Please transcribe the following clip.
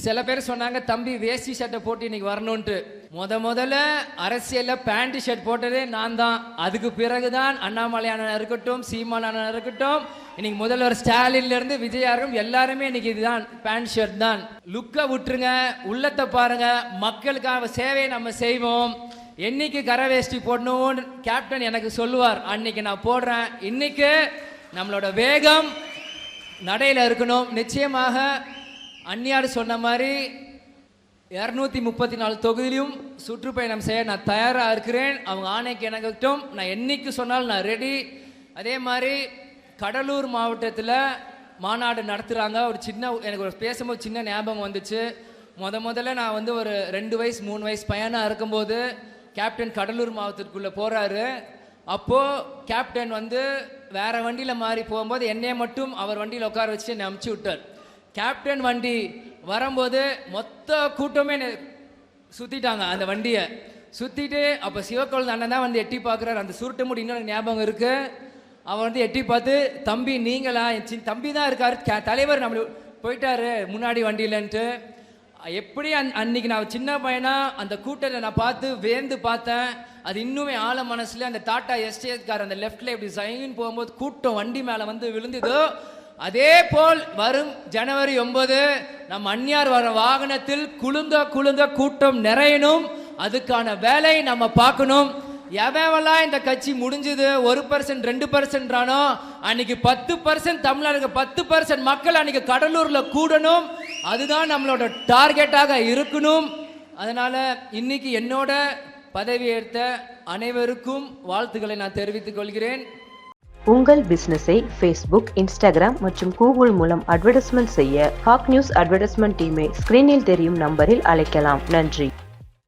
சில பேர் சொன்னாங்க தம்பி வேஷ்டி ஷர்ட்டை போட்டு இன்னைக்கு வரணும்ட்டு. முதல்ல அரசியல்ல பேண்ட் ஷர்ட் போட்டதே நான் தான். அதுக்கு பிறகுதான் அண்ணாமலை அண்ணன் இருக்கட்டும், சீமான் அண்ணன் இருக்கட்டும், இன்னைக்கு முதல்வர் ஸ்டாலின்ல இருந்து விஜயாரும் எல்லாருமே இன்னைக்கு இதுதான் பேண்ட் ஷர்ட் தான். லுக்கை விட்டுருங்க, உள்ளத்தை பாருங்க. மக்களுக்கான சேவையை நம்ம செய்வோம். என்னைக்கு கரை வேஷ்டி போடணும்னு கேப்டன் எனக்கு சொல்லுவார், அன்னைக்கு நான் போடுறேன். இன்னைக்கு நம்மளோட வேகம் நடையில இருக்கணும். நிச்சயமாக அந்நியார் சொன்ன மாதிரி 234 தொகுதியிலும் சுற்றுப்பயணம் செய்ய நான் தயாராக இருக்கிறேன். அவங்க ஆணைக்கு எனக்கட்டும், நான் என்னைக்கு சொன்னாலும் நான் ரெடி. அதே மாதிரி கடலூர் மாவட்டத்தில் மாநாடு நடத்துகிறாங்க. ஒரு சின்ன எனக்கு ஒரு பேசும்போது சின்ன ஞாபகம் வந்துச்சு. முதல்ல நான் வந்து ஒரு 2 வயசு 3 வயசு பையனாக இருக்கும்போது கேப்டன் கடலூர் மாவட்டத்துக்குள்ளே போகிறாரு. அப்போது கேப்டன் வந்து வேற வண்டியில் மாறி போகும்போது என்னைய மட்டும் அவர் வண்டியில் உட்கார வச்சு என்னை அமுச்சு விட்டார். கேப்டன் வண்டி வரும்போது மொத்த கூட்டமே சுற்றிட்டாங்க. அந்த வண்டியை சுற்றிட்டு அப்போ சிவக்கொழுந்து அண்ணன் தான் வந்து எட்டி பார்க்குறாரு. அந்த சுருட்டு முடி இன்னொரு ஞாபகம் இருக்குது. அவர் வந்து எட்டி பார்த்து, தம்பி நீங்களா? என் தம்பி தான் இருக்காரு, தலைவர் நம்ம போயிட்டாரு முன்னாடி வண்டியிலன்ட்டு. எப்படி அன்னைக்கு நான் சின்ன பையனா அந்த கூட்டத்தை நான் பார்த்து வேந்து பார்த்தேன். அது இன்னுமே ஆழ மனசுல அந்த டாடா எஸ்டேட் கார் அந்த லெஃப்ட்ல இப்படி சைன் போகும்போது கூட்டம் வண்டி மேலே வந்து விழுந்ததோ, அதே போல் வரும் ஜனவரி 9 நம் அந்நியார் வர வாகனத்தில் குலுங்க கூட்டம் நிறையணும். அதுக்கான வேலை நம்ம பார்க்கணும். எவெல்லாம் இந்த கட்சி முடிஞ்சது 1% 2% அன்னைக்கு 10% தமிழ்நாடு 10% மக்கள் அன்னைக்கு கடலூர்ல கூடணும். அதுதான் நம்மளோட டார்கெட்டாக இருக்கணும். அதனால இன்னைக்கு என்னோட பதவியேற்ற அனைவருக்கும் வாழ்த்துக்களை நான் தெரிவித்துக் கொள்கிறேன். உங்கள் பிசினஸை ஃபேஸ்புக், இன்ஸ்டாகிராம் மற்றும் கூகுள் மூலம் அட்வர்டைஸ்மெண்ட் செய்ய ஹாக் நியூஸ் அட்வர்டைஸ்மெண்ட் டீமை ஸ்கிரீனில் தெரியும் நம்பரில் அழைக்கலாம். நன்றி.